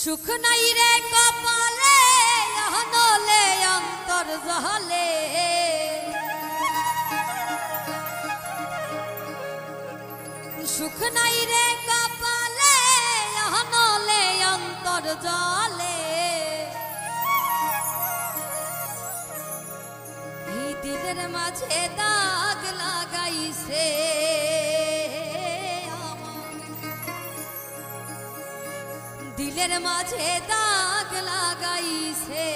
সুখ নাই রে কপালে হনলে অন্তর জহলে সুখ নাই রে কপালে হনলে অন্তর জলে এই দিলের মাঝে দাগ লাগাইছে দিলের মাঝে দাগ লাগাইছে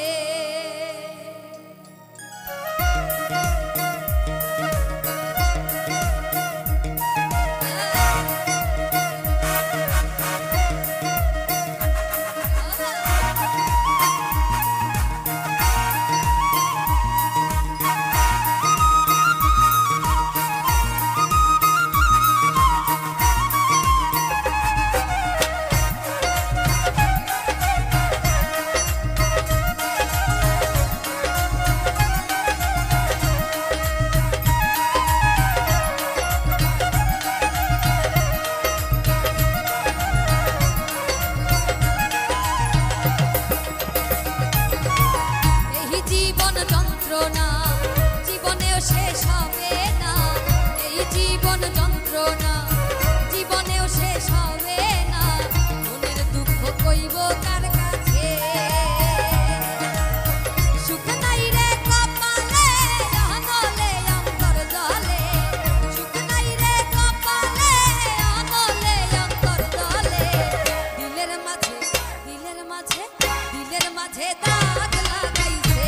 শেষ হবে না এই জীবন যন্ত্রণা জীবনেও শেষ হবে না মনের দুঃখ কইব কার কাছে সুখ নাই রে কপালে হনলে অন্তর জলে সুখ নাই রে কপালে হনলে অন্তর জলে দিলের মাঝে দাগ লাগাইছে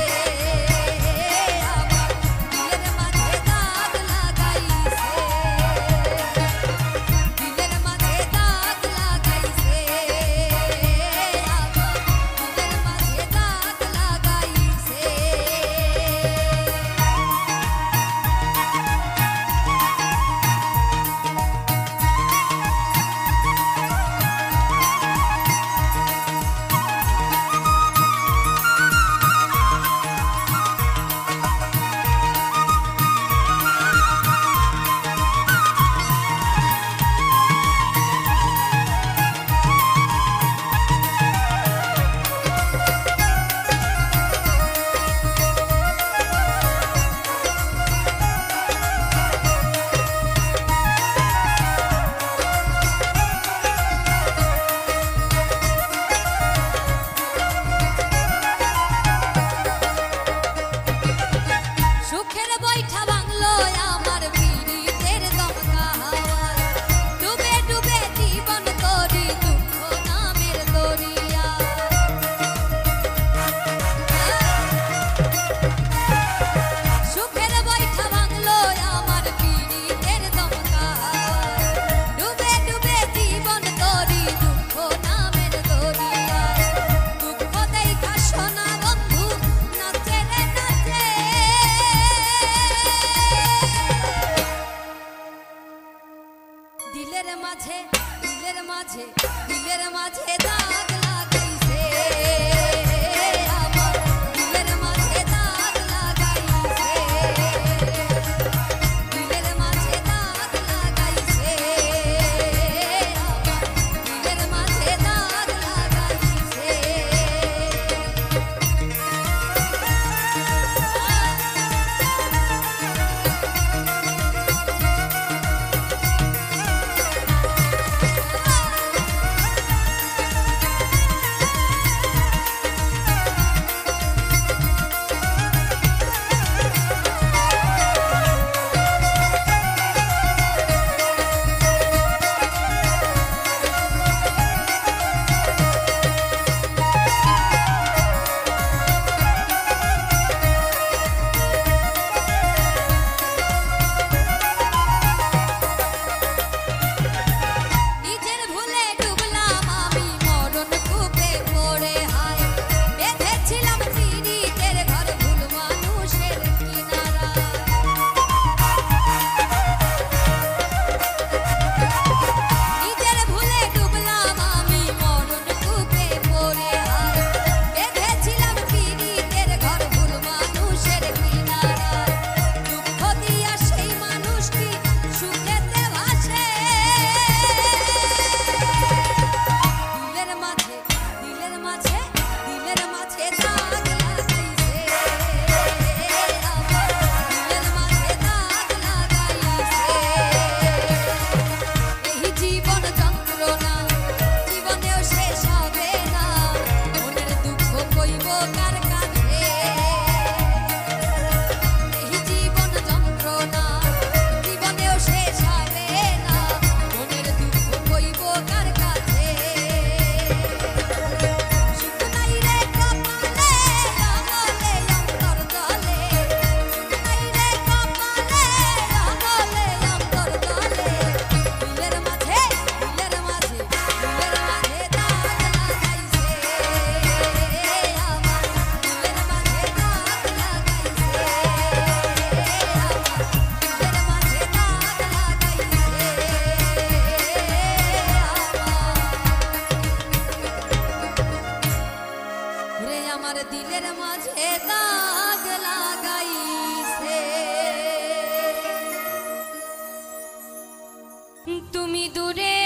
তুমি দূরে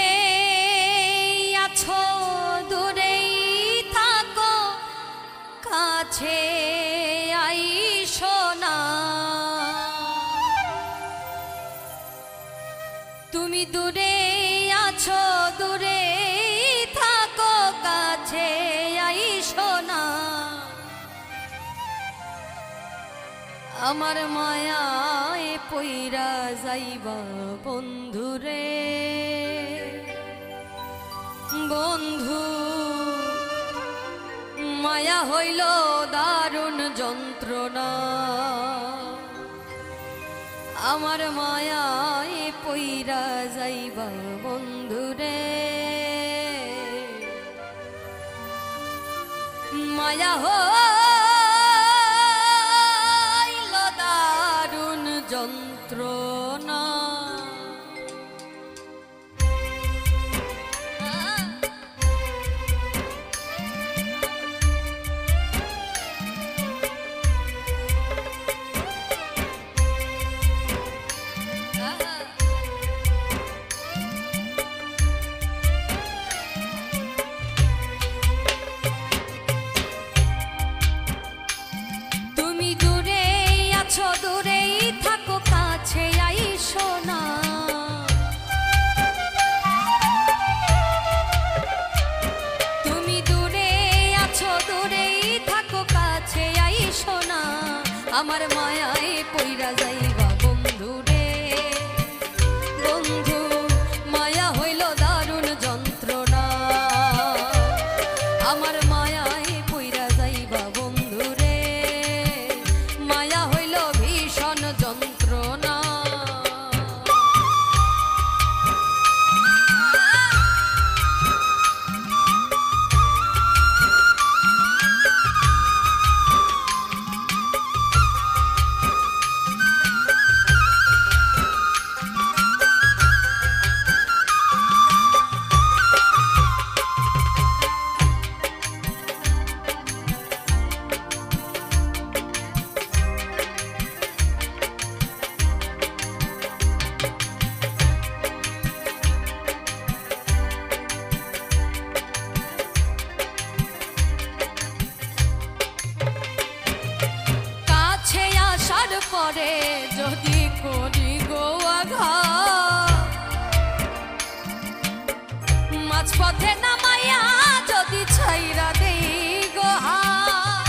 আছো, দূরেই থাকো, কাছে আইসো না। তুমি দূরে আছো, দূরেই থাকো, কাছে আইসো না। আমার মায়ায় পইরা যাইবা বন্ধুরে, বন্ধু মায়া হইল দারুণ যন্ত্রণা। আমার মায়ায় পইরা যাইবা বন্ধুরে, মায়া হইল দারুণ যন্ত্রণা। দূরেই থাকো, কাছে আইসো না। তুমি দূরে আছো, দূরেই থাকো, কাছে আইসো না। আমার মায়ায় পইরা যাইবা বন্ধুরে, বন্ধু মায়া হইল দারুণ যন্ত্রণা। আমার মায়ায় পইরা যাইবা বন্ধুরে, মায়া হইল ভীষণ যন্ত্রণা। পরে যদি করি গো আঘাত, মাঝপথে নামাইয়া যদি ছাইরা দেই গো হাত,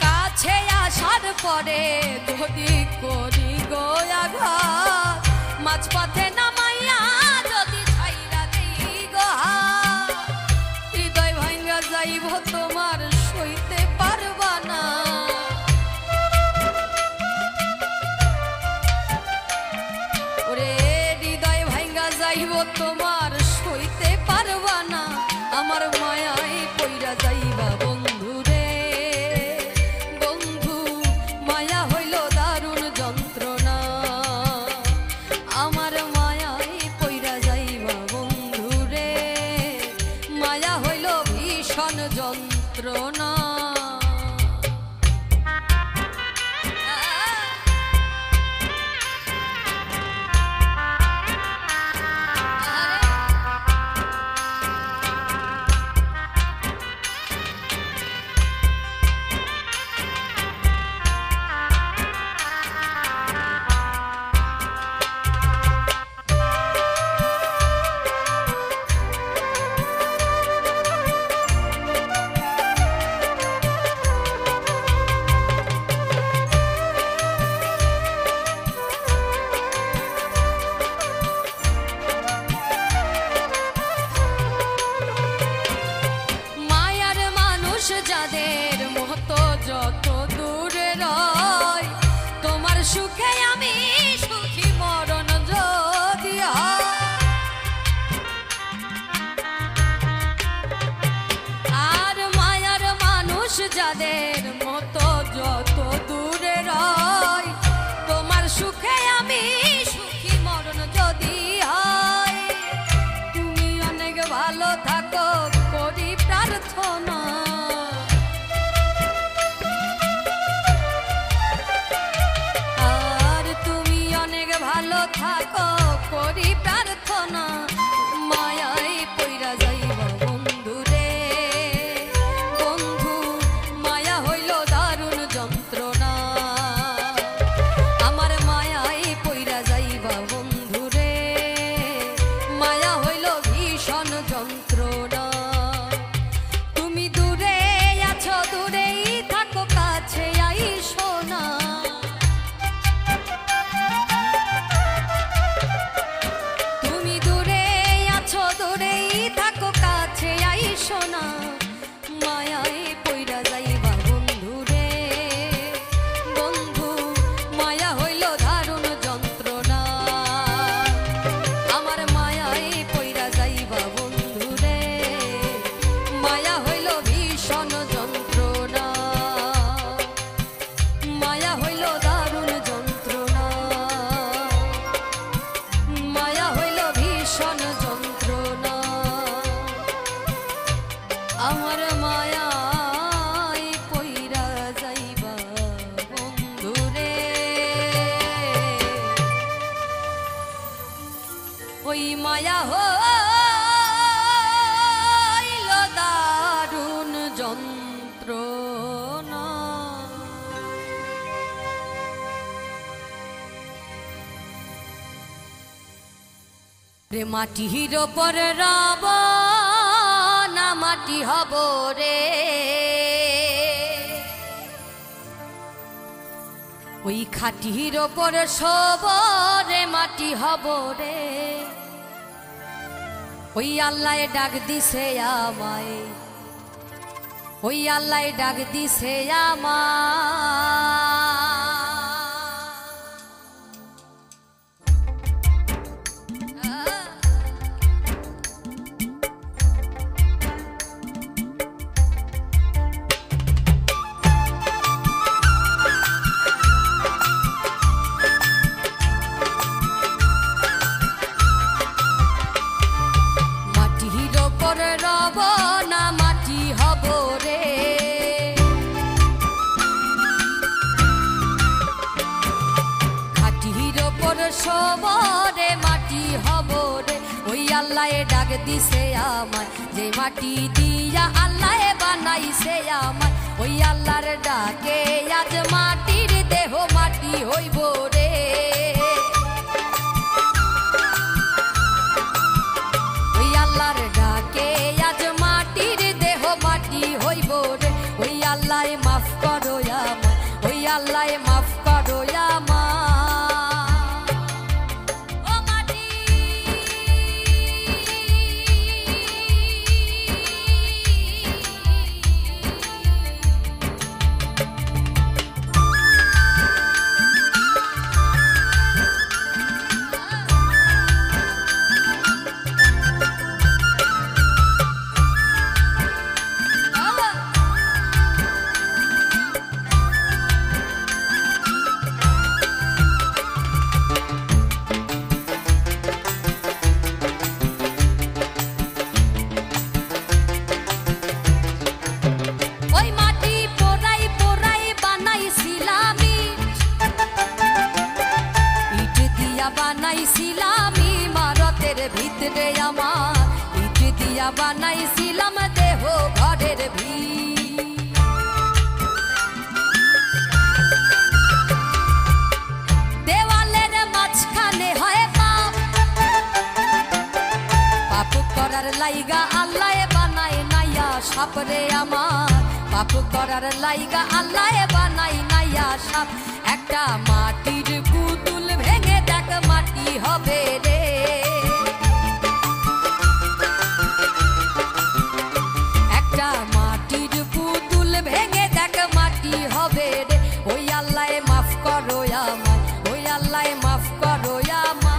কাছে আসার পরে যদি করি গো আঘাত, মাঝপথে নামাইয়া যদি ছাইরা দেই গো হাত, হৃদয় ভাঙ্গা যাইব তোমার সইতে পারবা না। ওরে হৃদয় ভাঙ্গা যাইব তোমার সইতে পারবা না। আমার মায়ায় পইরা যাইবা বন্ধুরে, বন্ধু মায়া হইল দারুণ যন্ত্রণা। আমার মায়ায় পইরা যাইবা বন্ধুরে, মায়া হইল ভীষণ যন্ত্রণা। আরে মায়া হইল দারুণ যন্ত্রণা রে মাটির ওপর রব না মাটি হব রে ওই খাটির ওপর শোব রে মাটি হব রে ওই আল্লাহ ডাক দিছে আমায় ওই আল্লাহ ডাক দিছে আমায় রব না মাটি হব রে খাটির ওপর শোব রে মাটি হব রে ওই আল্লাহ ডাক দিছে আমায় যে মাটি দিয়া আল্লাহ বানাইছে আমায় ওই আল্লাহর ডাকে আজ মাটির দেহ মাটি হইব রে ওই আল্লাহর ডাকে আজ মাটির দেহ মাটি হইব রে ওই আল্লাহ মাফ করো আমায় ওই আল্লাহ মাফ করো আমায় ও মাটি বানাইছিলাম ইমারতের ভিতরে আমার ইট দিয়া বানাইছিলাম দেহ ঘরের দেওয়ালের মাঝখানে হয় পাপ পাপ করার লাইগা আল্লাহ বানায় নাইয়া সাপরে আমার পাপ করার লাইগা আল্লাহ বানাই নাইয়া সাপ একটা মাটির পুতুল ভেঙে দেখ মাটি হবে রে একটা মাটির পুতুল ভেঙে দেখ মাটি হবে রে ওই আল্লাহ মাফ করো আমায় ওই আল্লাহ মাফ করো আমায়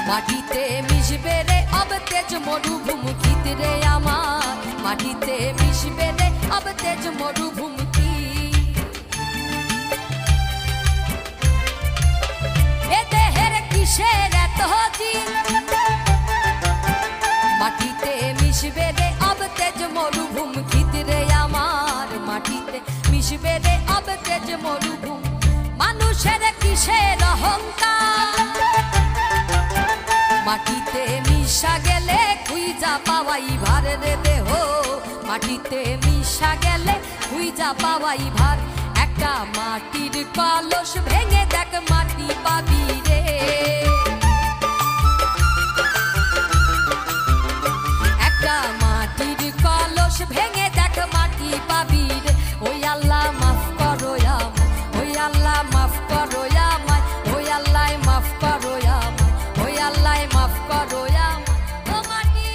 মাটিতে মিশবে রে অব তেজ মরুভূমিতে রে আমার মাটিতে মিশবে রে অব তেজ মরুভূমিতে এ দেহের কিসের এত জি মাটিতে মিশবে রে অব তেজ মরুভূমিতে রে আমার মাটিতে মিশবে রে অব তেজ মরুভূমি মানুষের কিসের অহংকার মাটিতে মিশা গেলে খুঁজা পাওয়াই ভার রে দেহ মাটিতে মিশা গেলে খুঁজা পাওয়াই ভার একটা মাটির কলস ভেঙে দেখ মাটি পাবি রে একটা মাটির কলস ভেঙে দেখ মাটি পাবি রে ওই আল্লাহ মাফ করো আমায় ওই আল্লাহ মাফ করো আমায় ওই আল্লাহ মাফ করো আমায় ওই আল্লাহ মাফ করো আমায় ও মাটি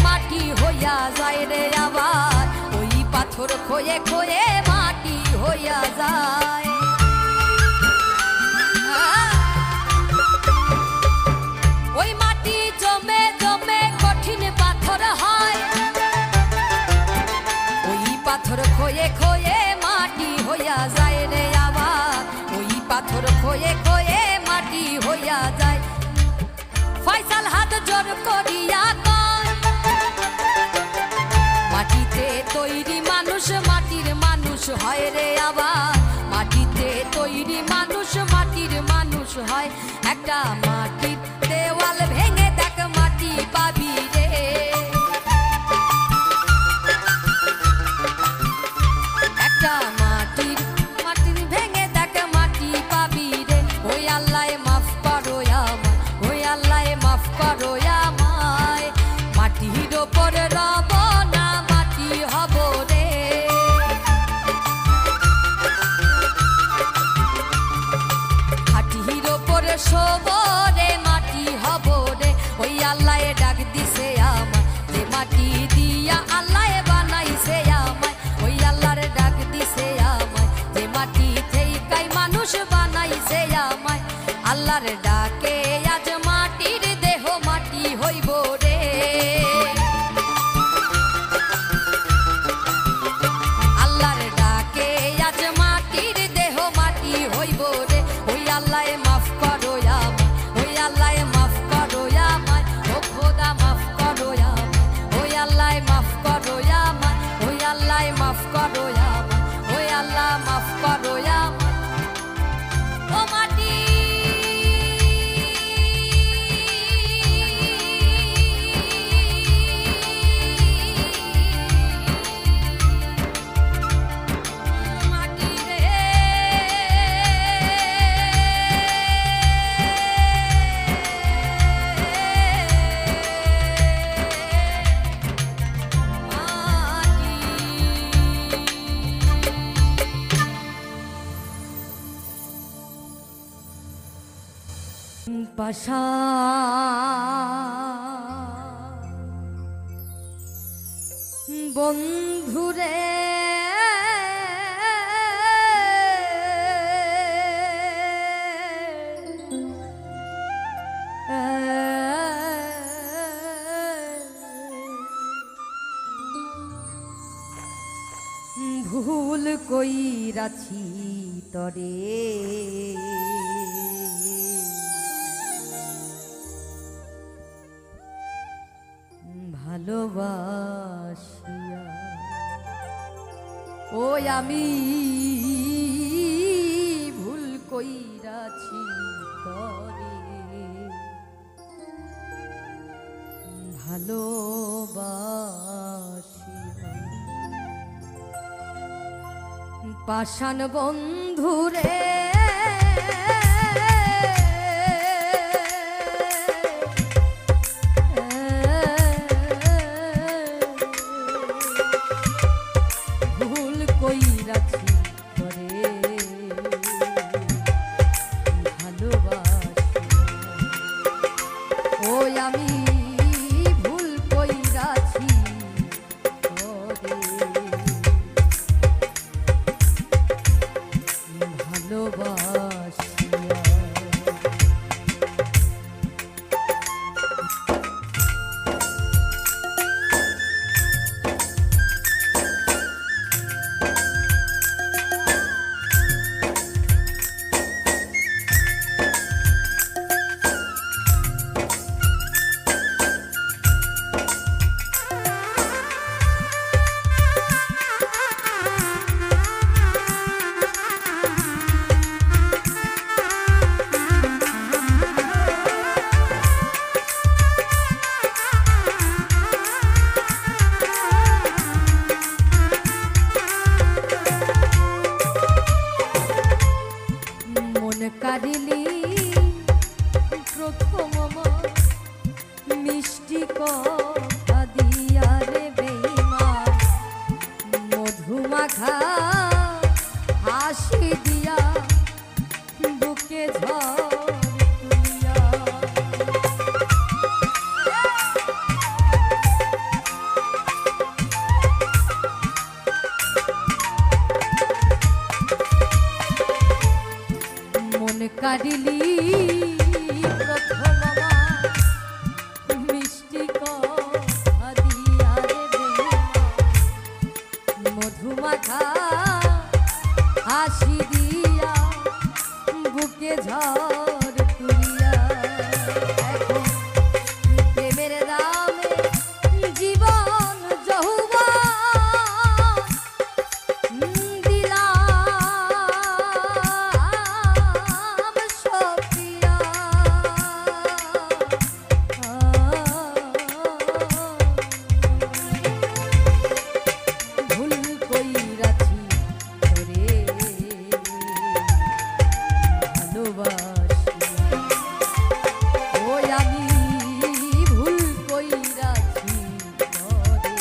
মাটি হইয়া যায় রে আবার, ওই পাথর খয়ে খয়ে মাটি হইয়া যায়। ওই মাটি জমে জমে কঠিন পাথর হয়, ওই পাথর খয়ে খয়ে মাটি হইয়া যায় রে আবার, ওই পাথর খয়ে খয়ে মাটি হইয়া যায়। ফয়সাল হাত জোর করিয়া কয়, মাটিতে তৈরি মানুষ মাটির মানুষ হয় রে আবার, মাটিতে তৈরি মানুষ মাটির মানুষ হয়। একটা মাটির দেওয়াল ভেঙে দেখ মাটি পাবি রে, একটা মাটির ভেঙে দেখ মাটি পাবি রে। ওই আল্লাহ মাফ করো আমায়, ওই আল্লাহ মাফ করো আমায়, মাটির ওপর রব না মাটি হব রে। মাটির ওপর শোব রে মাটি হব রে, ওই আল্লাহ ডাক দিছে আমায়, যে মাটি দিয়া আল্লাহ বানাইছে আমায়, ওই আল্লাহর ডাক দিছে আমায়, যে মাটি থেইকাই মানুষ বানাইছে আমায়। আল্লাহর ডাকে আজ মাটির দেহ মাটি হইব রে, আল্লাহর ডাকে আজ মাটির দেহ মাটি হইব রে। ওই আল্লাহ মাফ করো আমায়, ওই আল্লাহ মাফ করো আমায়, ও খোদা মাফ করো আমায়, ওই আল্লাহ মাফ করো আমায়, ওই আল্লাহ মাফ করো আমায়, ওই আল্লাহ মাফ করো আমায়। ও মাটি পাশা বন্ধুরে ভুল কইরাছি তরে, ভালোবাসিয়া ওই আমি ভুল কইরাছি তরে, ভালোবাসিয়া। পাষাণ বন্ধুরে ভালোবাসিয়া। কারিলি প্রথম আমার মিষ্টি কথা দিয়া রে বেইমান মধুমাখা হাসি দিয়া বুকে ঝড় তুলিয়া এখন প্রেমের দামে জীবন যৌবন দিলাম সপিয়া ভুল কইরাছি তোরে ওই আমি ভুল কইরাছি তোরে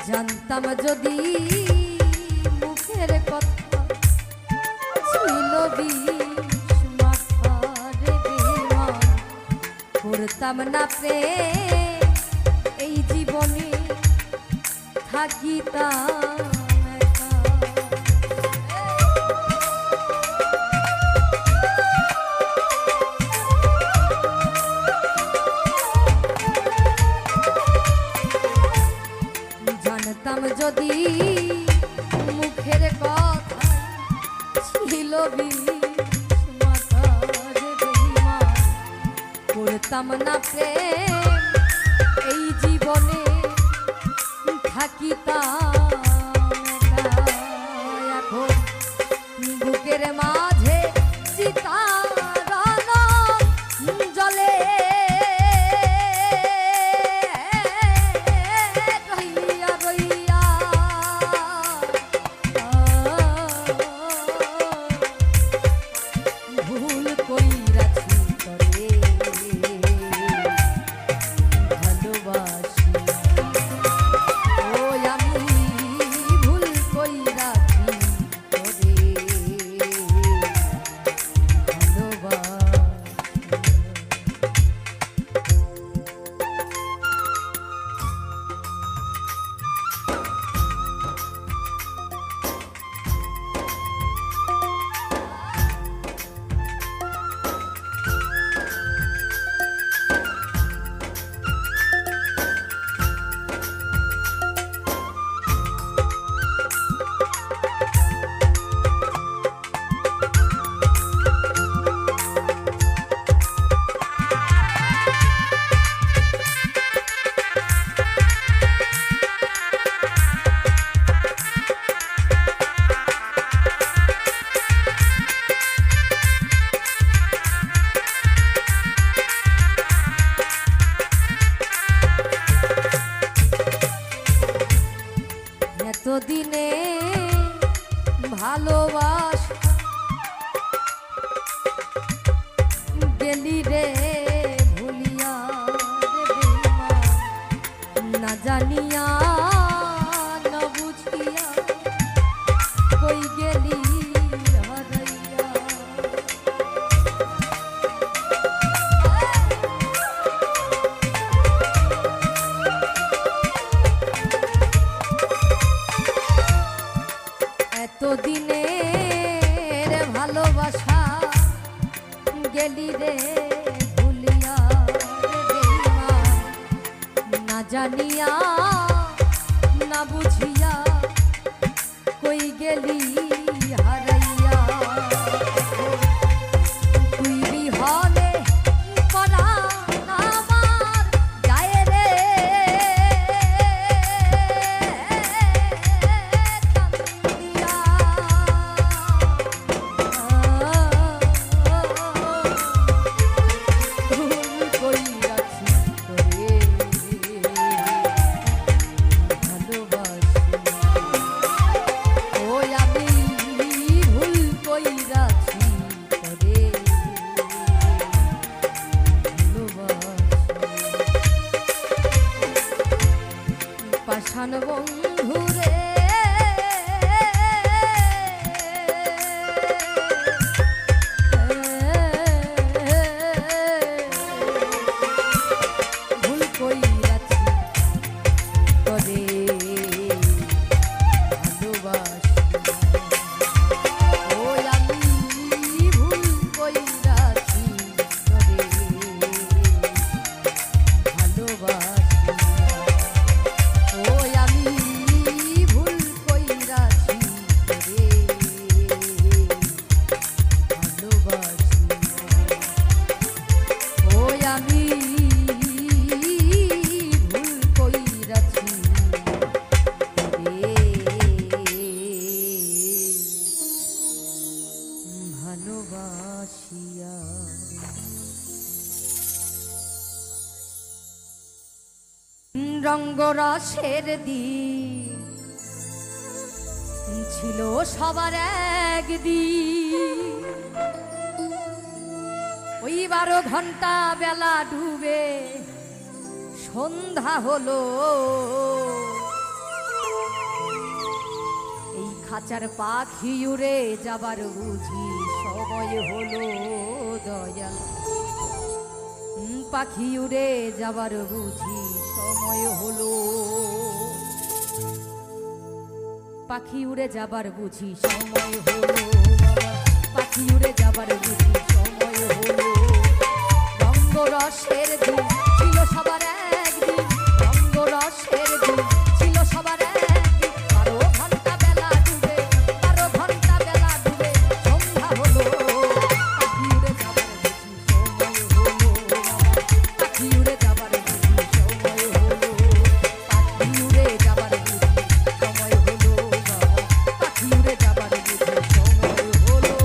জানতাম যদি মুখের কথা ছিল বিষ মাখা রে বেঈমান করতাম না প্রেম এই জীবনে থাকিতাম একা জানতাম যদি মুখের কথা ছিল বিষ মাখা রে বেঈমান করতাম না প্রেম এই জীবনে থাকিতাম একা এখন বুকের মাঝে চিতারণ জলে ভুল কইরাছি তোরে ভালোবাসি ওই আমি ভুল কইরাছি তোরে এতদিনে ভালোবাসা গেলি রে ভুলিয়া রে বেঈমান না জানিয়া না বুঝিয়া কই গেলি হারাইয়া এতদিনের ভালোবাসা গেলি রে ভুলিয়া রে বেঈমান না জানিয়া না বুঝিয়া কই গেলি হারাইয়া তুই বিহনে পরাণ আমার যায় রে কান্দিয়া পাষাণ বন্ধুরে ভুল কইরাছি তোরে ভালোবাসি ও আমি ভুল কইরাছি তোরে ভালোবাসি ভালোবাসিয়া রঙ্গরসের দিন ছিল সবার একদিন ওই 12 ঘন্টা বেলা ডুবে সন্ধ্যা হলো এই খাঁচার পাখি উড়ে যাবার বুঝি সময় হলো দয়াল পাখি উড়ে যাবার বুঝি সময় হলো পাখি উড়ে যাবার বুঝি সময় হলো পাখি উড়ে যাবার বুঝি সময় হলো রঙ্গরসের দিন ছিল সবার একদিন রঙ্গরসের দিন ছিল সবার একদিন 12 ঘন্টা বেলা ডুবে 12 ঘন্টা বেলা ডুবে সন্ধ্যা হলো পাখি উড়ে যাবার বুঝি সময় হলো পাখি উড়ে যাবার বুঝি সময় হলো পাখি উড়ে যাবার বুঝি সময় হলো পাখি উড়ে যাবার বুঝি সময় হলো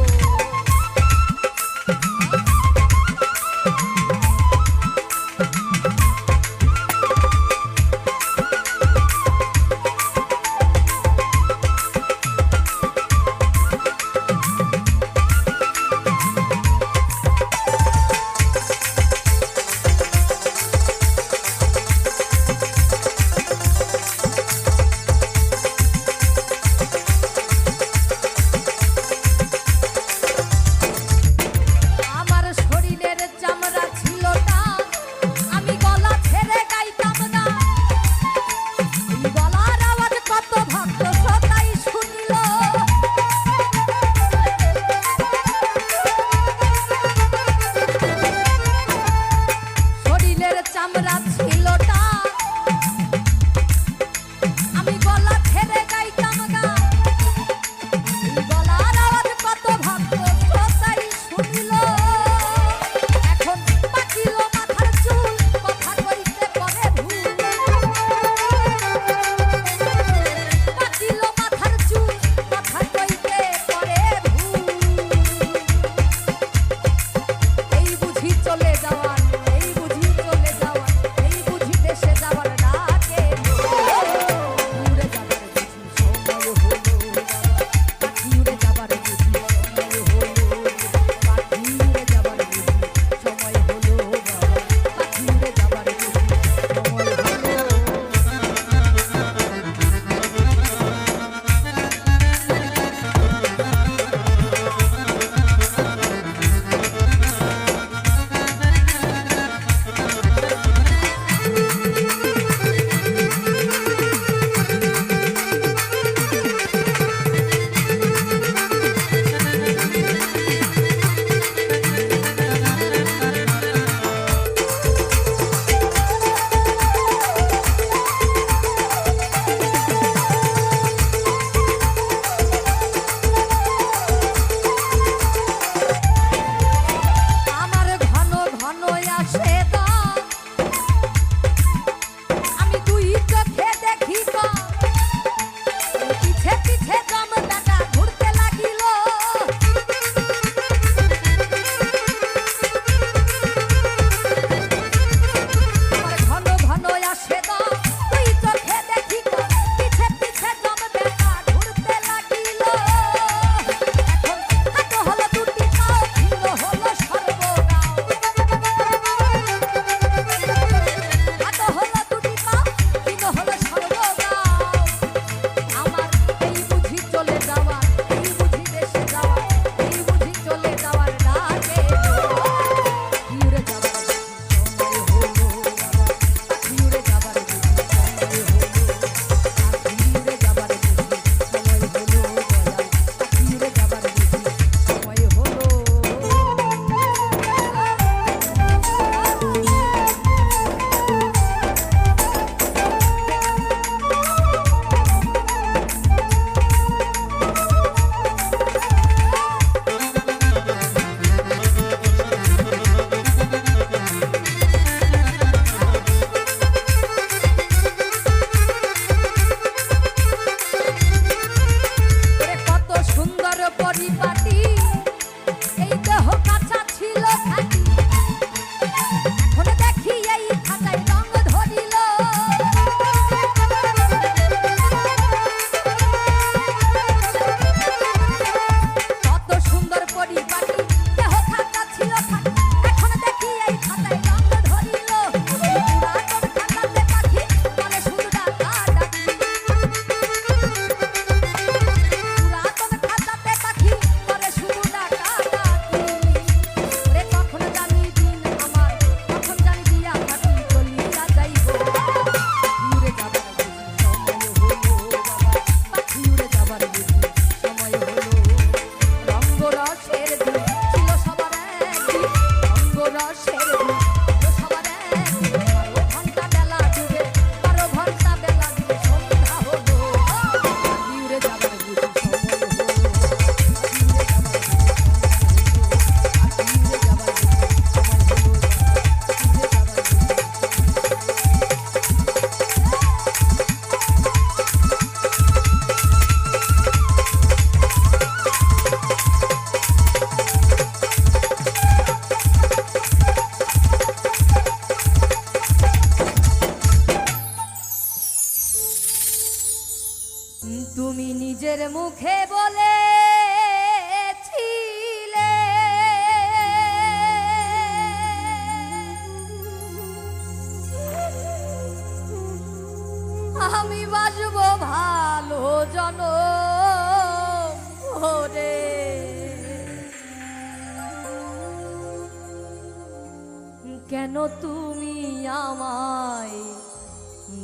কেন তুমি আমায়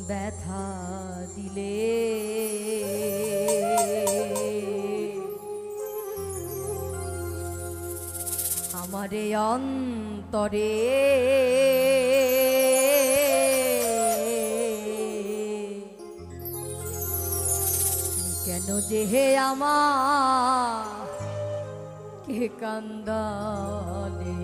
ব্যথা দিলে আমারে অন্তরে কেন যে হে আমার কে কান্দালে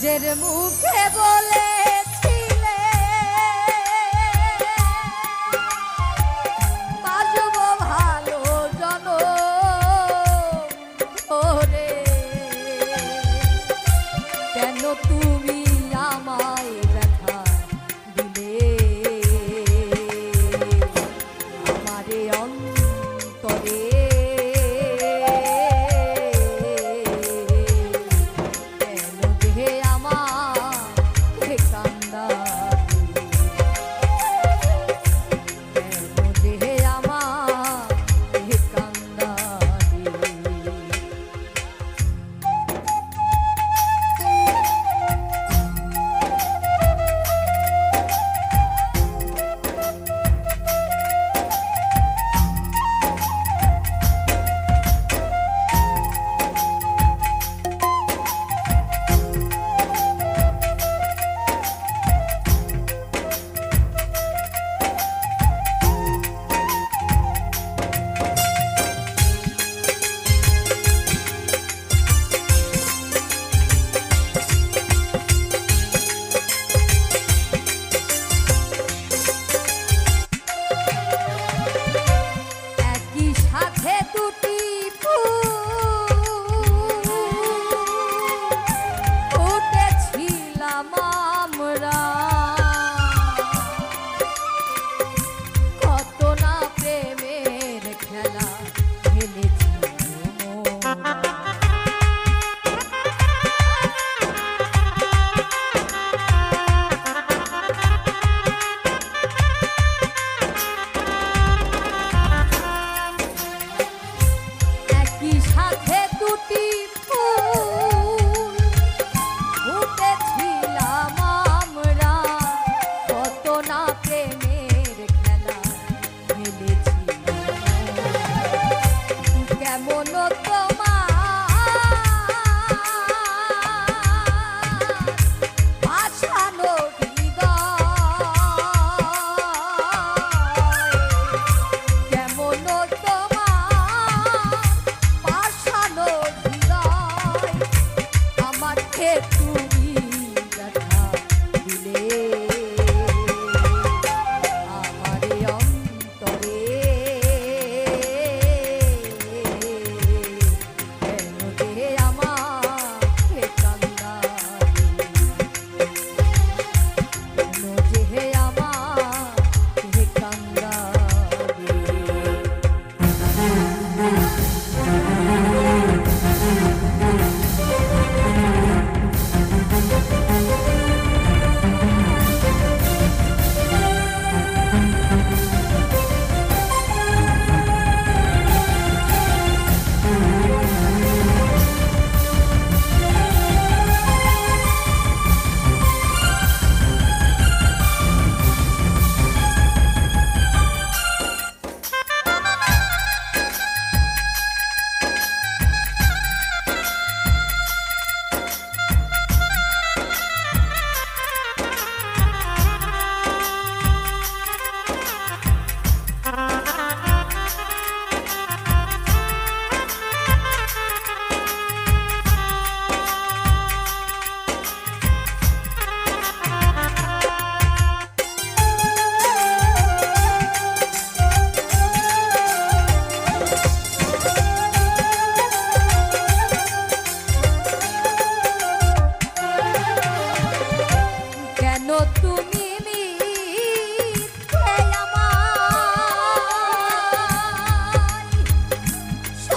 নিজের মুখে বলেছিলে বাজব ভালো জন ওরে কেন তুমি আমায় ব্যথা দিলে আমারে অন্তরে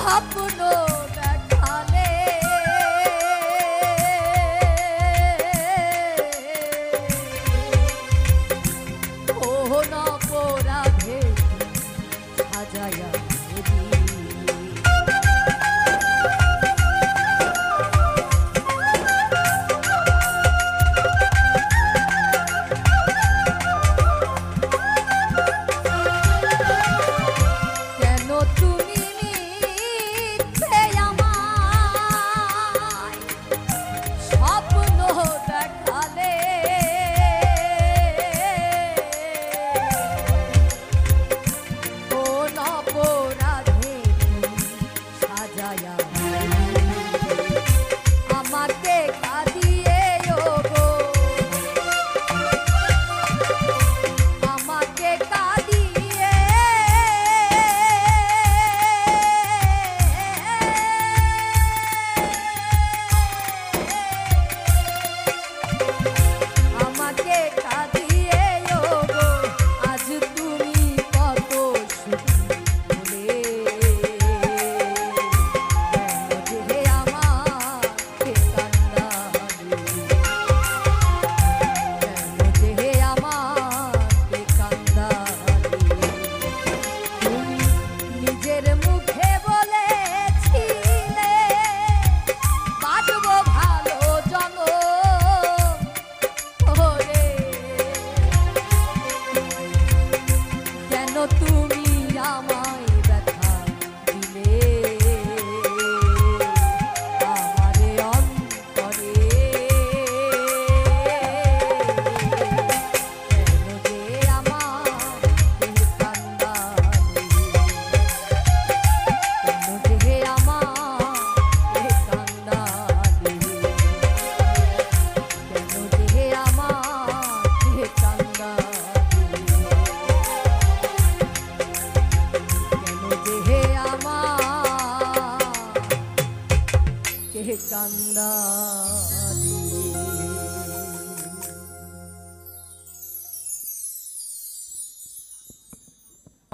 স্বপ্ন দেখালে কোন অপরাধে সাজায়া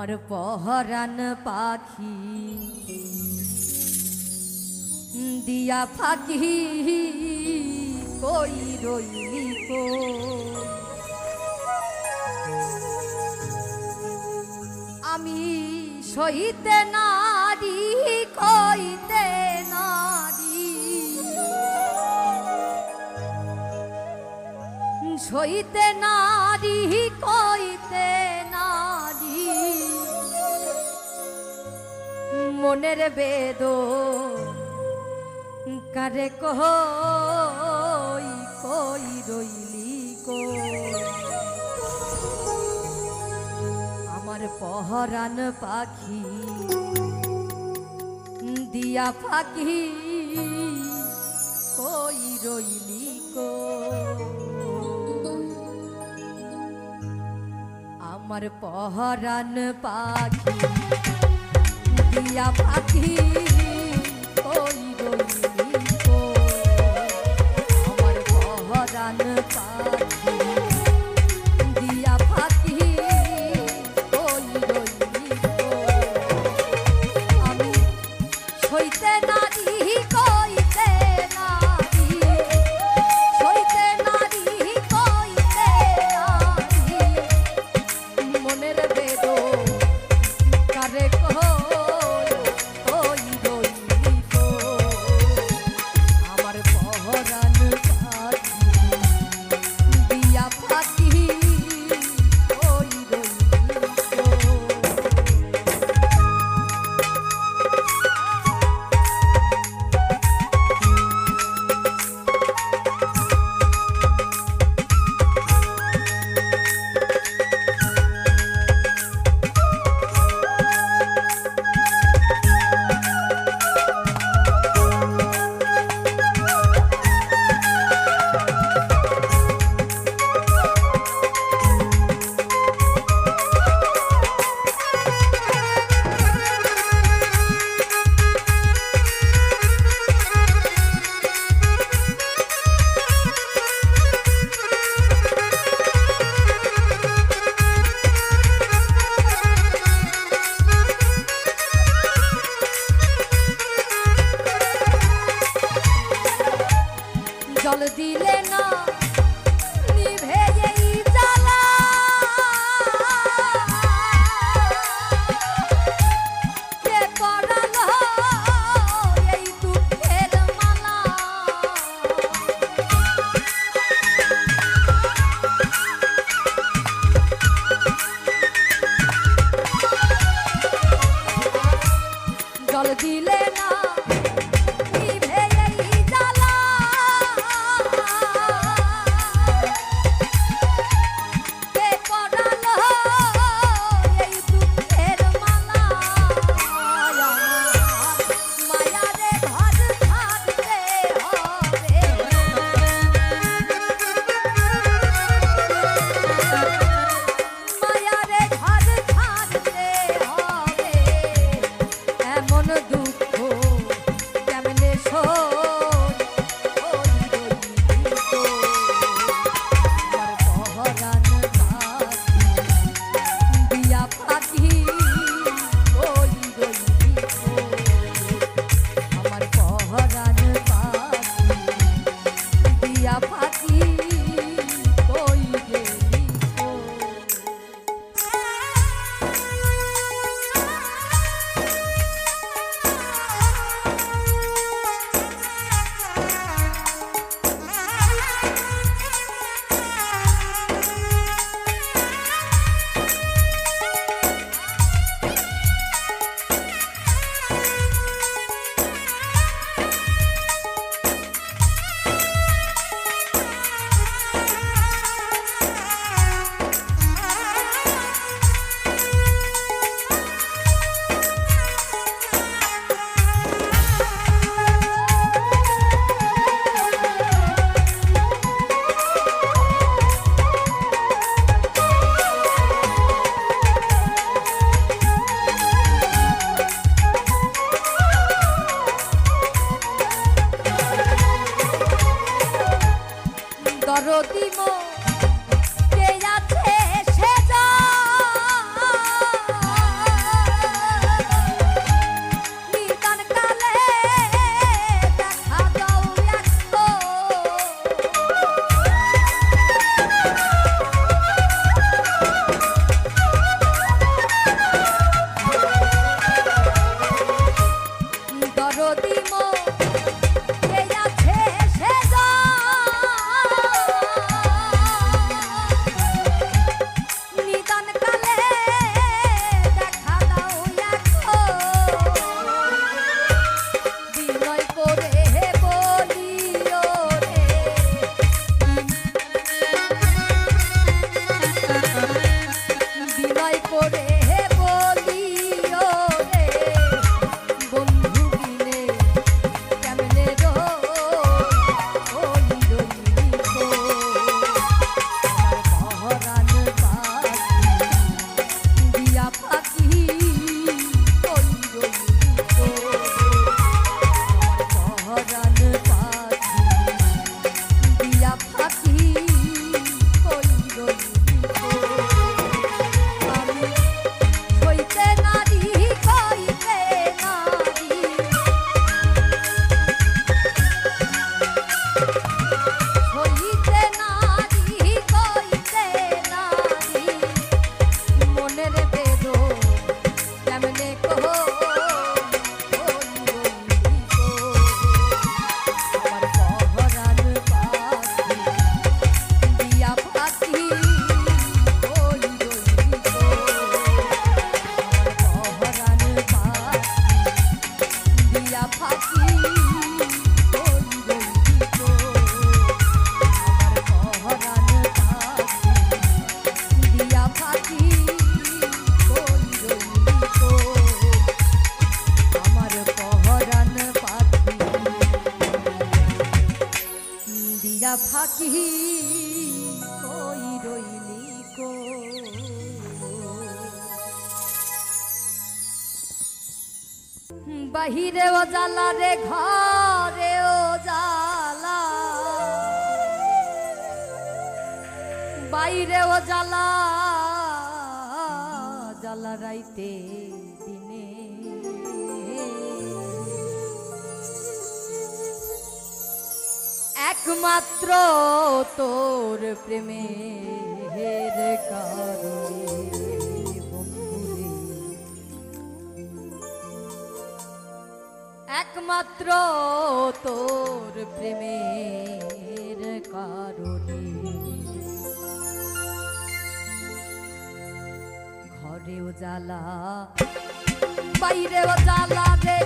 আর পহরান পাখি দিয়া ফাঁকি কই রইলি কো আমি সইতে নারী কইতে নারী সইতে নারী কইতে নারী মনের বেদ কারে কই কই রইলি কো আমার পহরান পাখি দিয়া ফাঁকি কই রইলি কো আমার পহরান পাখি দিয়া পাখি কই রইলি কো আমার পহরান পাখি দিয়া পাখি কই রইলি কো আমি সইতে নারী কইতে নারী সইতে নারী কইতে নারী মনের বেদ কারে কই রইলি কো আমার পহরান পাখি দিয়া পাখি কই রইলি কো জল দিলে না নিভে এই জ্বালা কে পড়ালো এই দুঃখের মালা মায়ারে ঘর ছাড়তে হবে মায়ারে ঘর ছাড়তে হবে এমন দুঃখ কেমনে শোন ওই রইত আমার পহরান দিয়া পাখি ওই রইত আমার পহরান দিয়া পাখি ওই দরদি মো কে আছে সে যা নিদান কালে দেখা দাও একটু দরদি মো কে আছে সে যা নিদান কালে দেখা দাও একটু বিনয় করে বলিও রে বিনয় করে বলিও রে বন্ধু বিনে কেমনে ওই রইত আমার পহরান দিয়া পাখি ওই রইত আমার পহরান দিয়া পাখি ওই রইত আমি সইতে নারী কইতে নারী সইতে নারী কইতে নারী মনের বেদো কেমনে কহো ওই রইত আমার পহরান দিয়া পাখি ওই রইত আমার পহরান দিয়া পাখি ওই রইত আমার পহরান দিয়া পাখি ওই রইত আমার পহরান দিয়া পাখি কই রইলি কো বাহিরে ও জ্বালা রে ঘরে ও জ্বালা বাইরে ও জ্বালা জ্বালা রাইতে দিনে একমাত্র তোর প্রেমের কারণে বন্ধুরে একমাত্র তোর প্রেমের কারণে ঘরেও জ্বালা বাইরেও জ্বালা রে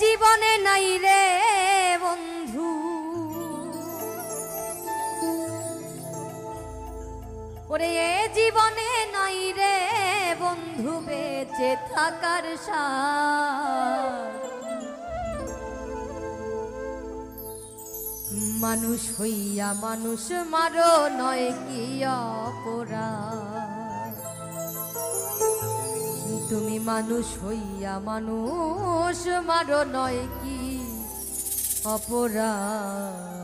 জীবনে নাই রে বন্ধু ওরে এ জীবনে নাই রে বন্ধু বেঁচে থাকার সাথ মানুষ হইয়া মানুষ মারো নয় কি অপরাধ তুমি মানুষ হইয়া মানুষ মারো নয় কি অপরাধ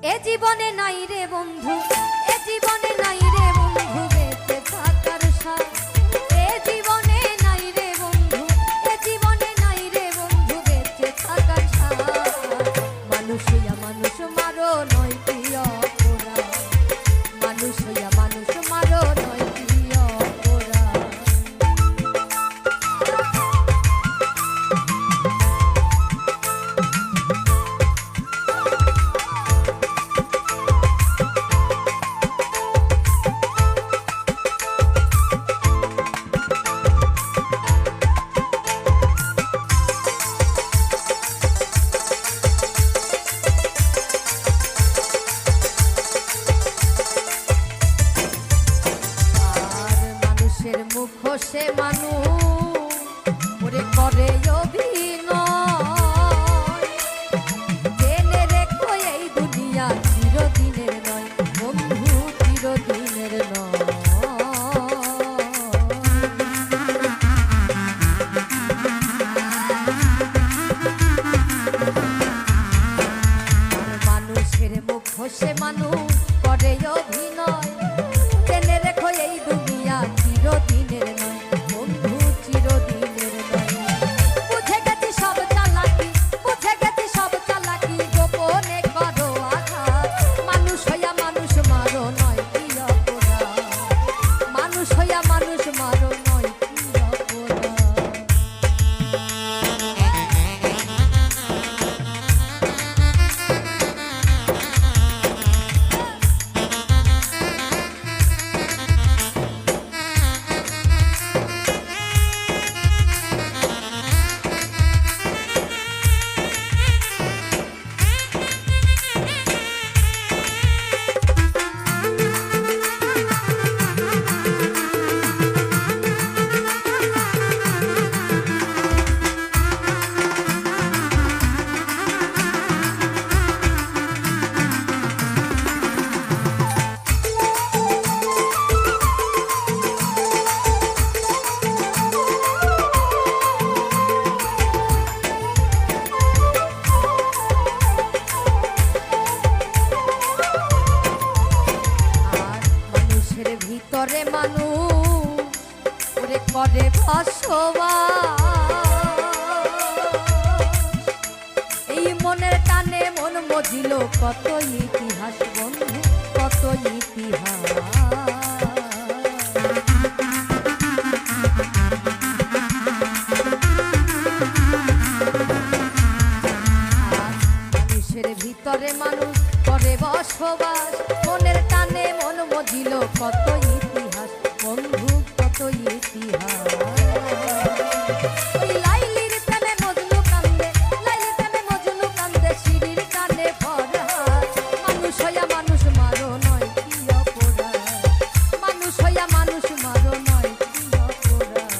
এ জীবনে নাই রে বন্ধু এ জীবনে নাই রে বন্ধু বেঁচে থাকার সাথ এ জীবনে নাই রে বন্ধু এ জীবনে নাই রে বন্ধু বেঁচে থাকার সাথ মানুষ হইয়া মানুষ মারো নয় কি অপরাধ মানুষ হইয়া মানুষ মারো নয় কি অপরাধ সে মানুষ ওরে করে অভিনয় জেনে রেখো এই দুনিয়া চিরদিনের নয় বন্ধু চিরদিনের নয় মানুষের মুখ সে মানুষ করে অভিনয় জেনে রেখো এই দুনিয়া চিরদিনের নয় ভিতরে মানুষ ওরে করে বসবাস এই মনের টানে মন মজিল কত ইতিহাস বন্ধু কত ইতিহাস মানুষের ভিতরে মানুষ করে বসবাস মনের টানে মন মজিল কত ইতিহাস বন্ধু কত ইতিহাস ওই লাইলির প্রেমে মজনু কান্দে লাইলির প্রেমে মজনু কান্দে শিরির কানে ফরহাদ মানুষ হইয়া মানুষ মারো নয় কি অপরাধ মানুষ হইয়া মানুষ মারো নয় কি অপরাধ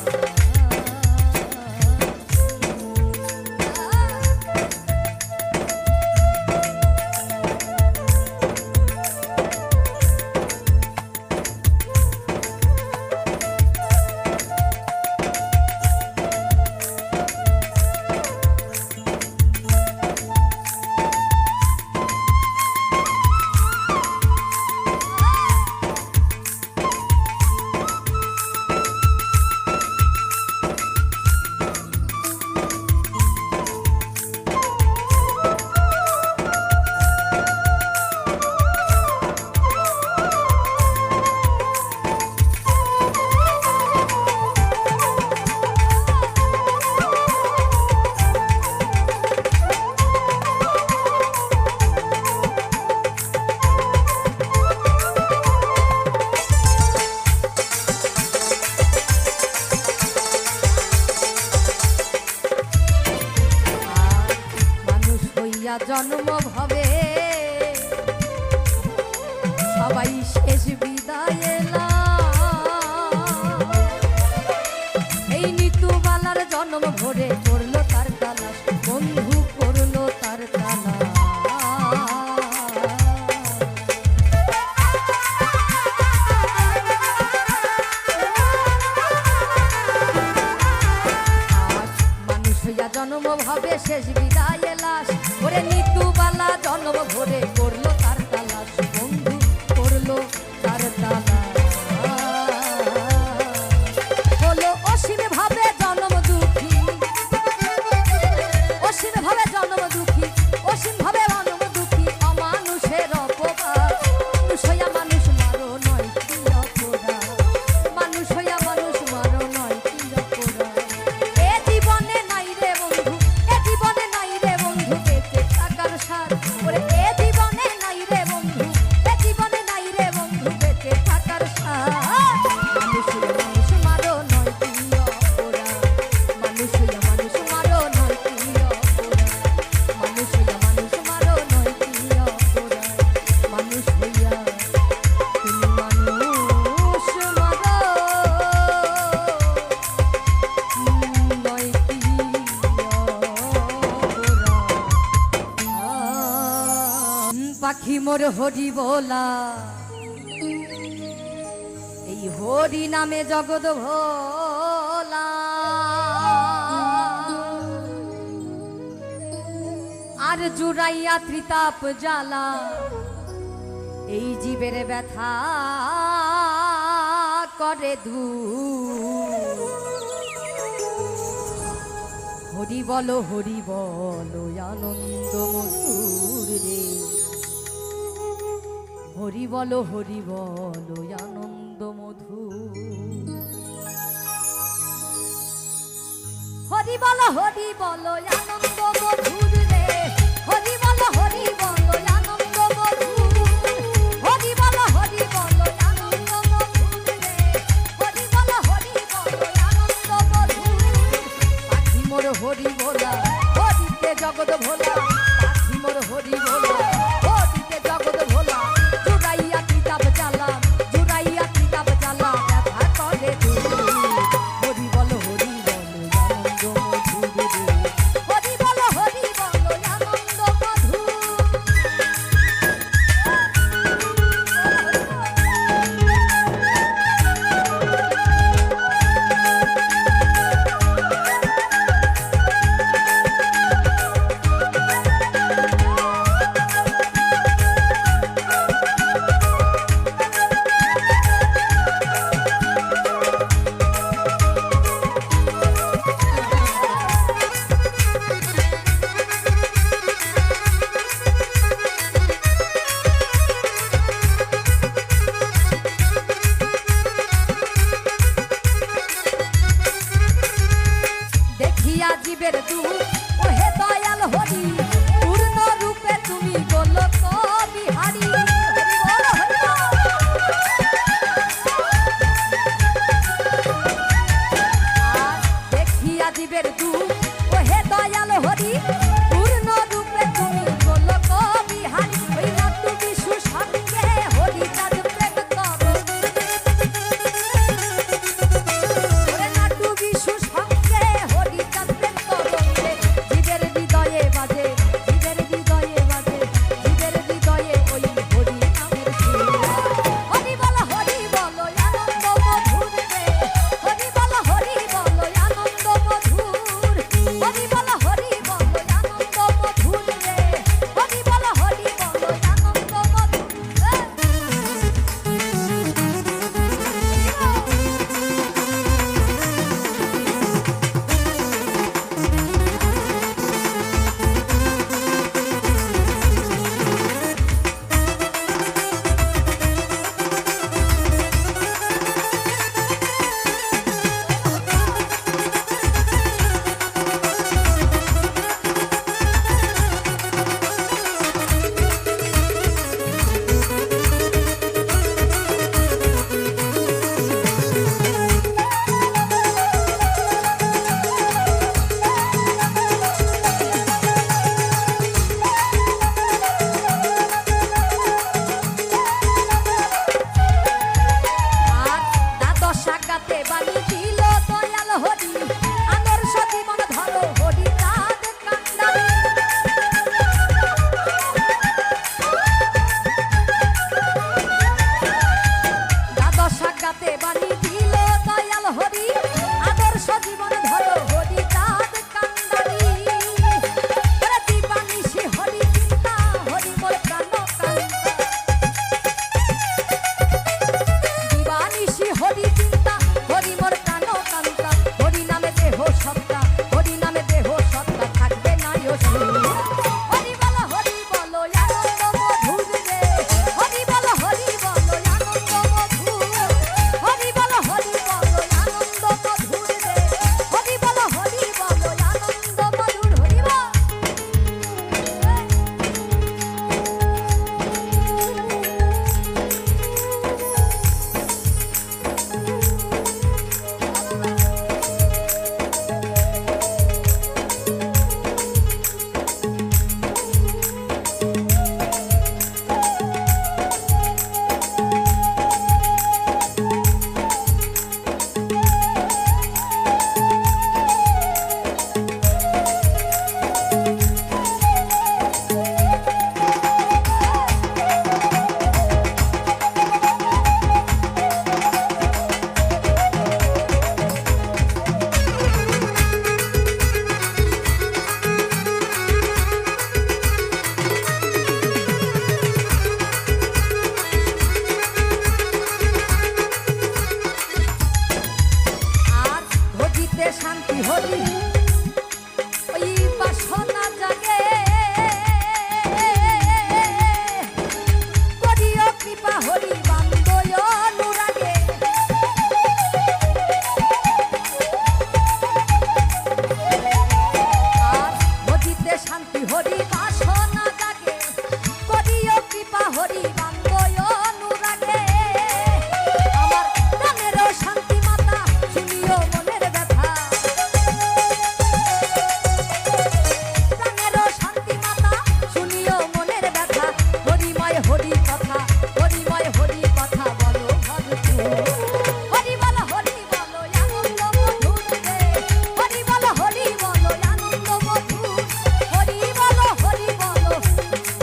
জন্ম ভবে সবাই শেষ বিদায় এই নিতুবালার জন্ম ভরে করলো তার তালাশ বন্ধু করলো তার তালাশ জন্ম ভাবে শেষ বিদায় লাশ ওরে নিতুবালা জন্ম ভরে করলো তার তালাশ বন্ধু করলো তার তালাশ হলো অসীম ভাবে জন্ম দুঃখী অসীম ভাবে জন্ম দুঃখী অসীম ভাবে জন্ম দুঃখী অমানুষের অপবাদ মানুষ হইয়া মানুষ মারো নয় কি অপরাধ মানুষ হইয়া মানুষ মারো নয় কি অপরাধ এ জীবনে নাই রে বন্ধু এ জীবনে নাই রে বন্ধু বেঁচে থাকার স্বাদ ওরে এ জীবনে নাই রে বন্ধু এ জীবনে নাই রে বন্ধু বেঁচে থাকার স্বাদ মানুষ হইয়া মানুষ মারো নয় কি অপরাধ মানুষ হইয়া মানুষ মারো নয় কি অপরাধ মানুষ হইয়া মানুষ মারো নয় কি অপরাধ মানুষ হইয়া তুমি মানুষ মারো নয় কি পাখি মোর হরি বলা এই হরি নামে জগৎ ভোলা আর জুড়াইয়া ত্রিতাপ জ্বালা এই জীবের ব্যথা করে দূর হরি বলো আনন্দ মধুর রে হরি বলো আনন্দ মধুর হরি বলো আনন্দ মধুর রে হরি বলো আনন্দ মধুর হরি বলো আনন্দ মধুর রে হরি বলো আনন্দ মধুর পাখি মোর হরি বলা হরিতে জগৎ ভোলা পাখি মোর হরি বলা হরিতে জগৎ ভোলা জুড়াইয়া কিতাব জ্বালা ব্যথা করে দূর হরি বলো আনন্দ মধুর রে হরি বলো আনন্দ মধুর দেখিয়া জীবের দুঃখ ওহে দয়াল হরি পূর্ণ রূপে তুমি গোলক বিহারী দেখিয়া জীবের দুঃখ ওহে দয়াল হরি পূর্ণ রূপে তুমি গোলক বিহারী ওই রাতু বিশু সঙ্গে হরি কাজ প্রেম করো ওরে নাটু বিশু সঙ্গে হরি কাজ প্রেম করো হরি ওই বাসনা জাগে করিও কৃপা হরি বান্দয় অনুরাগে আর মজিতে শান্তি হরি বাসনা জাগে করিও কৃপা হরি বান্দয় অনুরাগে আমার প্রাণেরও শান্তি মাতা শুনিও মনের ব্যথা প্রাণেরও শান্তি মাতা শুনিও মনের ব্যথা হরিময় হরি কথা হরিময় হরি কথা বলো ভগতু হরি বলো আনন্দ মধুর রে হরি বলো আনন্দ মধুর হরি বলো আনন্দ মধুর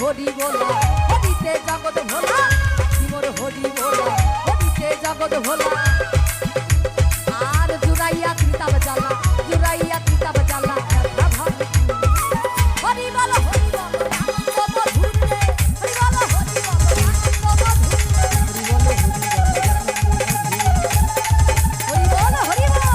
হরি বলা হরিতে জগৎ ভোলা মোর হরি বলা হরিতে জগৎ ভোলা আর জুড়াইয়া কৃতাব জ্বালা জুড়াইয়া কৃতাব জ্বালা হরি বলো আনন্দ মধুর রে হরি বলো আনন্দ মধুর হরি বলো হরি বলো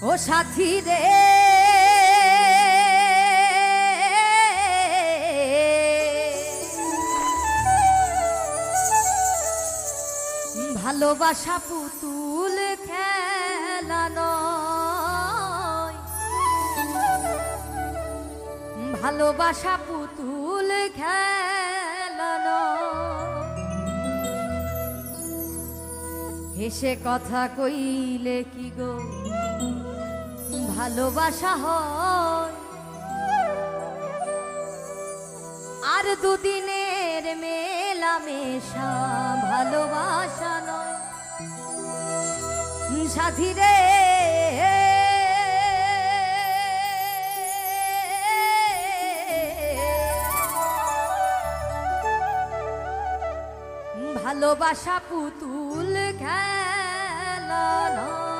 ও সাথী রে ভালোবাসা পুতুল খেলা নয় ভালোবাসা পুতুল খেলা নয় হেসে কথা কইলে কি গো ভালোবাসা হয় আর দুদিনের মেলামেশা ভালোবাসা নয় সাথী রে ভালোবাসা পুতুল খেলা নয়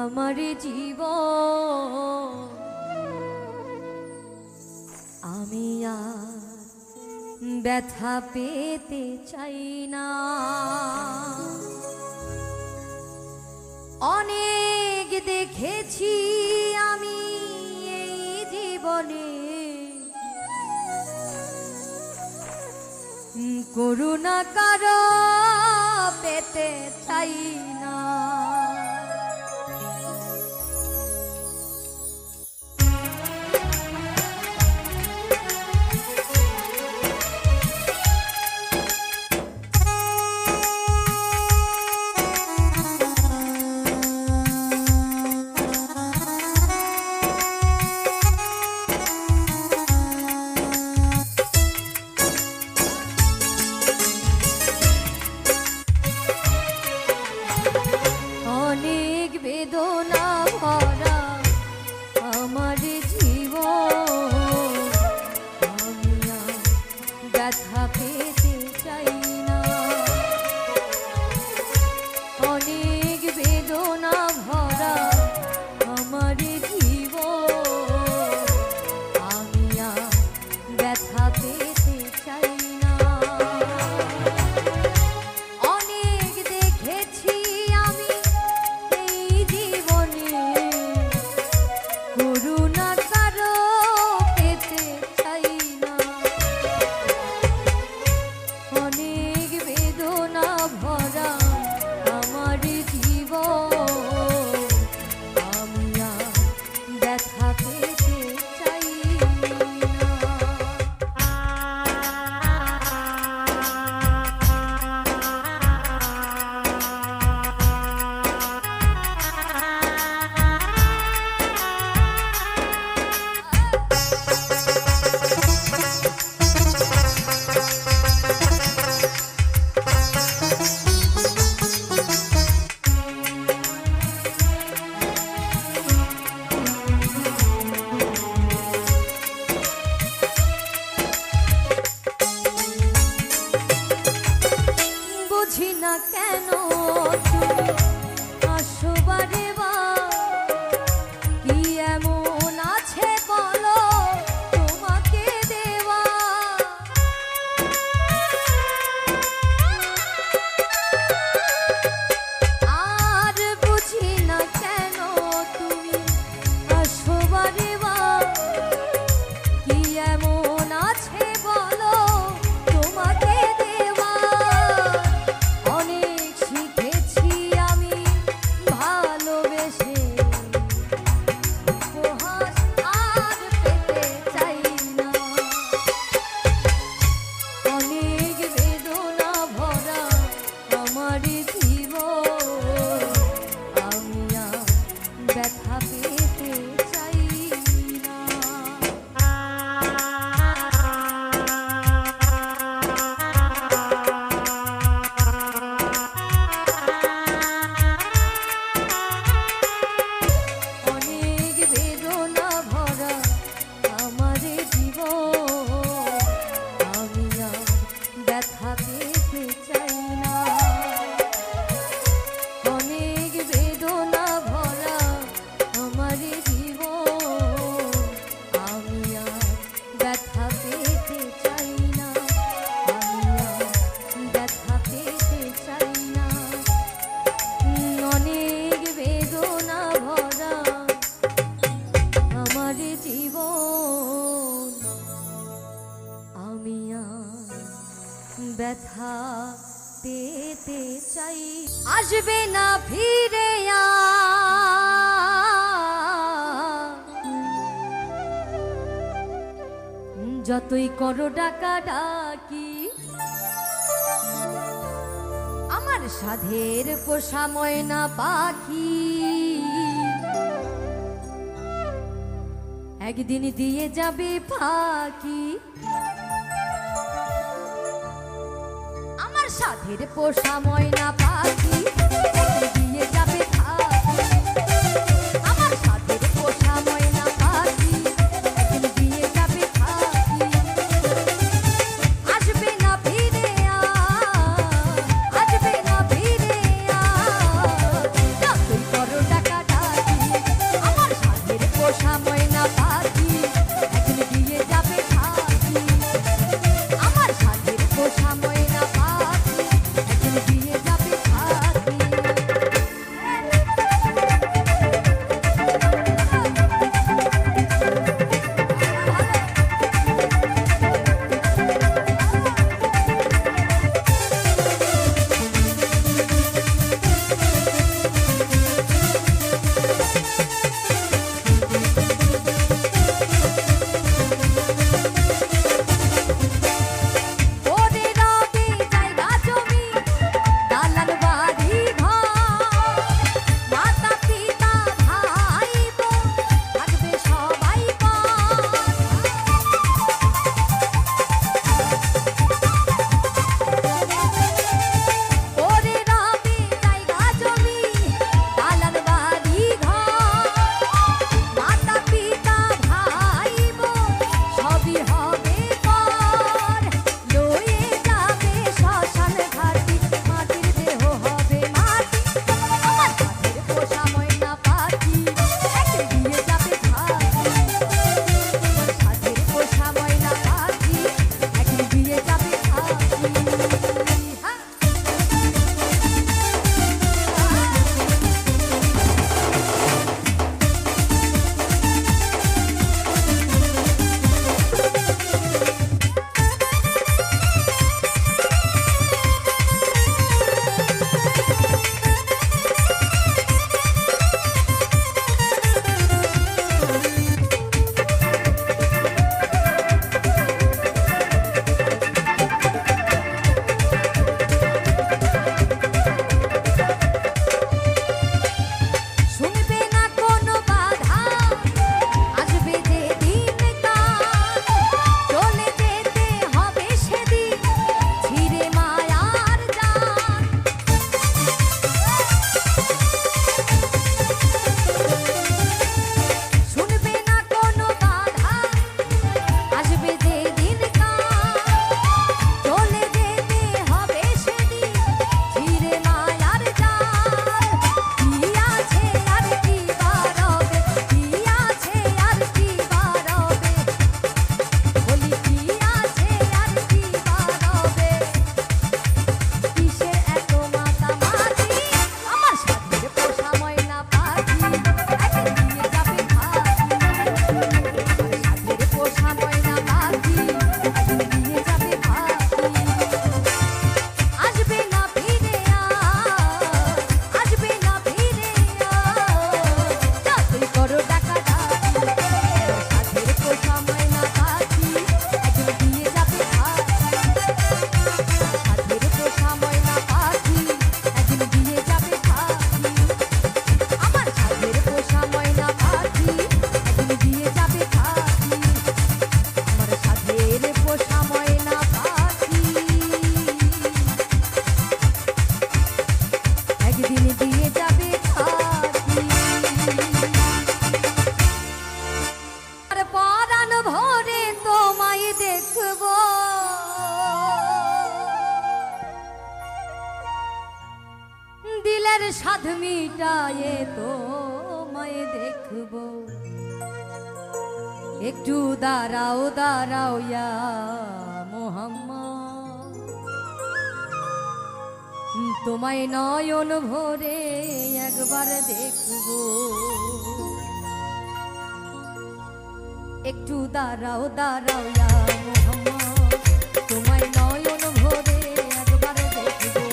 আমার জীবন আমি আর ব্যথা পেতে চাই না। অনেক দেখেছি আমি এই জীবনে, করুণা কারো পেতে চাই না। অনেক বেদনা ভরা আমার জীবন আমি আর ব্যথা পেতে চাই না। অনেক বেদনা ভরা আমার জীবন আমি আর ব্যথা পেতে চাই না। অনেক দেখেছি আমি এই জীবনে, করুণা কারো পেতে চাই না। অনেক বেদনা ভরা আমার জীবন আমি আর ব্যথা পেতে চাই না। বুঝি না কেন তুমি আসো বারে বার, কি এমন আছে বলো তোমাকে দেওয়া। আর বুঝি না কেন তুমি আসো বারে বার, কি এমন আছে বলো তোমাকে দেওয়া। অনেক শিখেছি আমি ভালোবেসে, উপহাস আর পেতে চাই না। অনেক বেদনা ভরা আমার জীবন আমি আর ব্যথা পেতে চাই না। অনেক বেদনা ভরা আমার জীবন আমি আর ব্যথা পেতে চাই না। অনেক বেদনা ভরা আমার জীবন আমি আর ব্যথা পেতে চাই না। আমি আর ব্যথা পেতে চাই না। অনেক বেদনা ভরা আমার জীবন আমি আর ব্যথা পেতে চাই। আসবে না ফিরে যতই করো ডাকা ডাকি, আমার সাধের পোষা ময়না পাখি একদিন দিয়ে যাবে ফাঁকি। আমার সাধের পোষা ময়না পাখি একদিন দিয়ে যাবে ফাঁকি। আমার সাধের পোষা ময়না পাখি একদিন দিয়ে যাবে ফাঁকি। আসবে না ফিরে আসবে না ফিরে যতই করো ডাকা ডাকি, দিলের স্বাদ মিটায়ে তোমায় দেখবো একটু দাঁড়াও দাঁড়াও ইয়া মোহাম্মদ তোমায় নয়ন ভরে একবার দেখবো একটু দাঁড়াও দাঁড়াও ইয়া মোহাম্মদ তোমায় নয়ন ভরে একবার দেখবো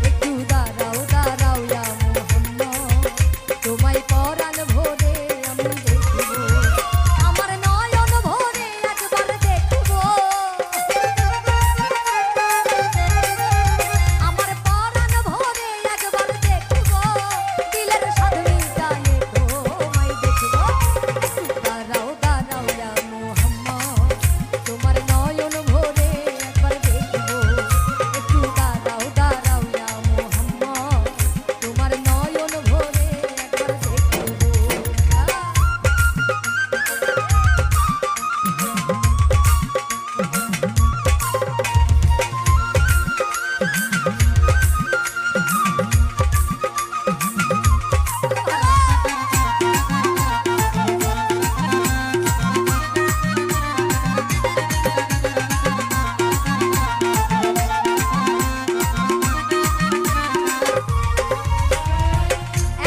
একটু দাঁড়াও দাঁড়াও ইয়া মোহাম্মদ তোমায় পরাণ ভরে আমি দেখবো আমার নয়ন ভরে একবার দেখবো আমার পরাণ ভরে একবার দেখবো দিলের স্বাদ মিটায়ে তোমায় দেখবো দাঁড়াও দাঁড়াও ইয়া মোহাম্মদ তোমার নয়ন ভরে একবার দেখবো একটু দাঁড়াও দাঁড়াও ইয়া মোহাম্মদ তোমার নয়ন ভরে একবার দেখবো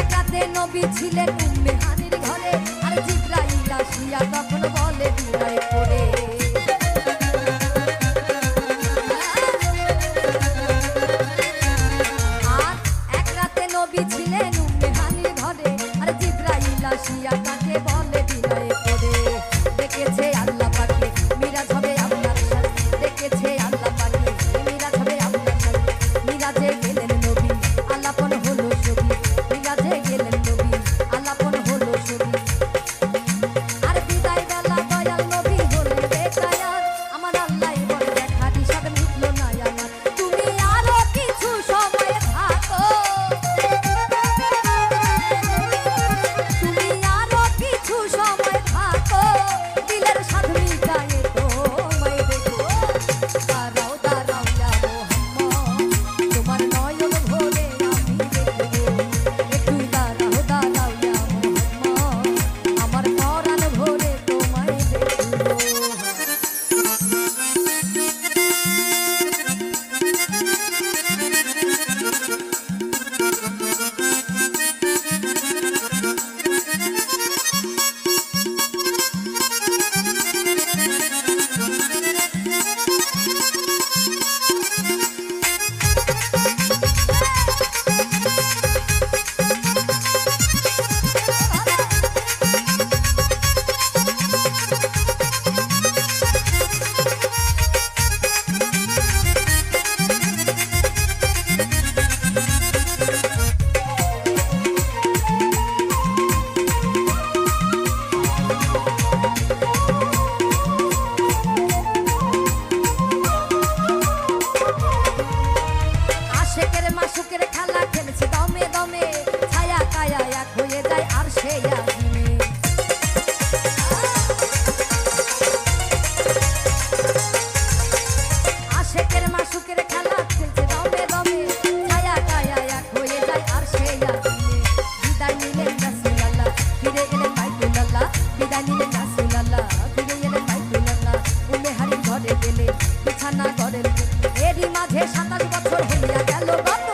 একাতে নবী ছিলেন উম্মে হানির ঘরে আর জিবরাইল আসিয়া তখন বলে বিদায় করে আর এক রাতে নবী ছিলেন উম্মে হানির ঘরে আর জিবরাইল আসিয়া তাকে বলে বিদায় করে দেখেছে আল্লাহ পাকে মিরাজ হবে আপনার সাথে দেখেছে আল্লাহ পাকে মিরাজ হবে আপনার সাথে মিরাজে গেলেন নবী আলাপন হলো ছবি মিরাজে গেলেন নবী আলাপন হলো ছবি আর বিদায় বেলা দয়াল নবী হলেন বেকায়ার আমার আল্লাহ বলে দেখা দিশাদ মিটলো না আমার তুমি আরো কিছু সময় থাকো তুমি আরো কিছু সময় থাকো দিলের স্বাদ মিটায়ে তোমায় দেখবো দাঁড়াও দাঁড়াও ইয়া মোহাম্মদ তোমার নয়ন ভরে আমি দেখবো একটু দাঁড়াও দাঁড়াও ইয়া মোহাম্মদ আমার পরাণ ভরে তোমায় দেখবো আশেকের মাসুকের খেলা খেলছে দমে দমে ছায়া কায়া এক হয়ে যায় আর সে আজিমে আশেকের মাসুকের খেলা খেলছে দমে দমে ছায়া কায়া এক হয়ে যায় আর সে আজিমে বিদায় নিলেন রাসূলুল্লাহ ফিরে এলেন বাইতুল্লাহ বিদায় নিলেন রাসূলুল্লাহ ফিরে এলেন বাইতুল্লাহ উম্মে হানির ঘরে গেলে বিছানা গড়েন এরই মাঝে 27 বছর হইয়া গেল গত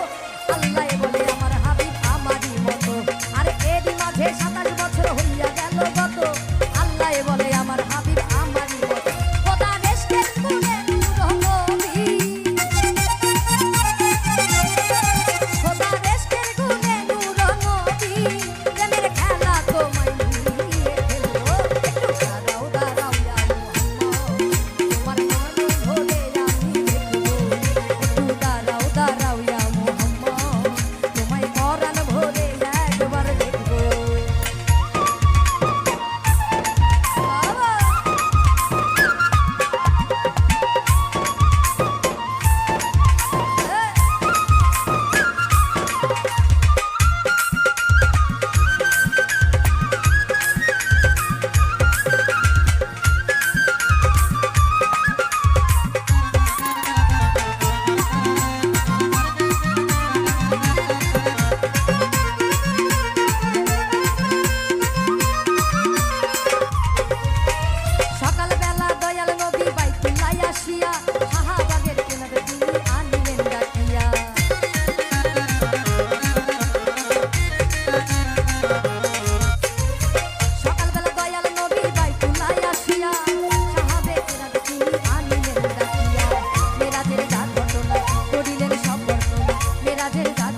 রাজের গান